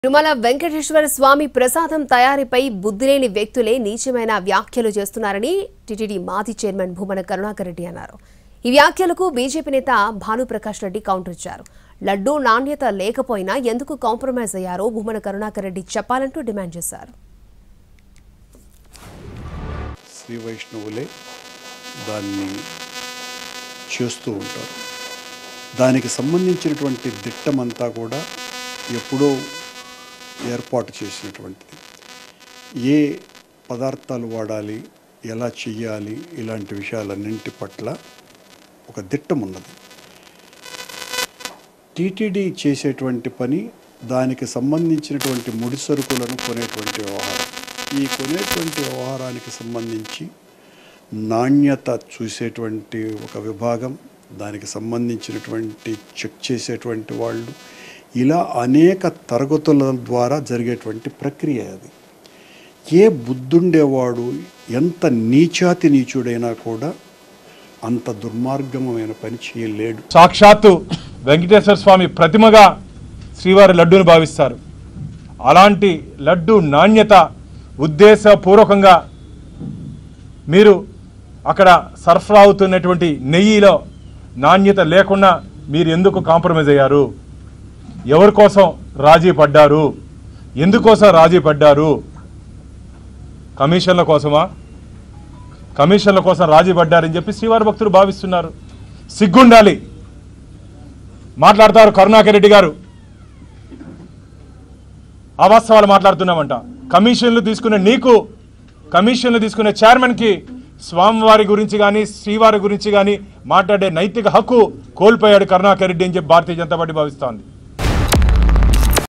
తిరుమల వెంకటేశ్వర స్వామి ప్రసాదం తయారీపై బుద్ధిలేని వ్యక్తులే నీచమైన వ్యాఖ్యలు చేస్తున్నారని టీటీడీ మాజీ చైర్మన్ భూమన కరుణాకర్ రెడ్డి అన్నారు. ఈ వ్యాఖ్యలకు బీజేపీ నేత భానుప్రకాష్ రెడ్డి కౌంటర్ ఇచ్చారు. లడ్డూ నాణ్యత లేకపోయినా ఎందుకు కాంప్రమైజ్ అయ్యారో భూమన కరుణాకర్ రెడ్డి చెప్పాలంటూ డిమాండ్ చేశారు. శ్రీ వైష్ణవులే దాన్ని చేస్తూ ఉంటారు. దానికి సంబంధించినటువంటి దిట్టమంతా కూడా ఎప్పుడో ఏర్పాటు చేసినటువంటిది. ఏ పదార్థాలు వాడాలి, ఎలా చెయ్యాలి, ఇలాంటి విషయాలన్నింటి పట్ల ఒక దిట్టం ఉన్నది. టీటీడీ చేసేటువంటి పని దానికి సంబంధించినటువంటి ముడి సరుకులను కొనేటువంటి వ్యవహారం. ఈ కొనేటువంటి వ్యవహారానికి సంబంధించి నాణ్యత చూసేటువంటి ఒక విభాగం, దానికి సంబంధించినటువంటి చెక్ చేసేటువంటి వాళ్ళు, ఇలా అనేక తరగతుల ద్వారా జరిగేటువంటి ప్రక్రియ అది. ఏ బుద్ధుండేవాడు ఎంత నీచాతి నీచుడైనా కూడా అంత దుర్మార్గమైన పని చేయలేడు. సాక్షాత్తు వెంకటేశ్వర స్వామి ప్రతిమగా శ్రీవారి లడ్డూని భావిస్తారు. అలాంటి లడ్డు నాణ్యత ఉద్దేశపూర్వకంగా మీరు అక్కడ సరఫరా అవుతున్నటువంటి నెయ్యిలో నాణ్యత లేకుండా మీరు ఎందుకు కాంప్రమైజ్ అయ్యారు? ఎవరి కోసం రాజీ పడ్డారు? ఎందుకోసం రాజీ పడ్డారు? కమిషన్ల కోసమా? కమిషన్ల కోసం రాజీ పడ్డారని చెప్పి శ్రీవారి భక్తులు భావిస్తున్నారు. సిగ్గుండాలి. మాట్లాడతారు కరుణాకర్ రెడ్డి గారు, అవాస్తవాలు మాట్లాడుతున్నామంట. కమిషన్లు తీసుకునే నీకు, కమిషన్లు తీసుకునే చైర్మన్కి స్వామివారి గురించి కానీ శ్రీవారి గురించి కానీ మాట్లాడే నైతిక హక్కు కోల్పోయాడు కరుణాకర్ రెడ్డి అని చెప్పి భారతీయ జనతా పార్టీ భావిస్తోంది.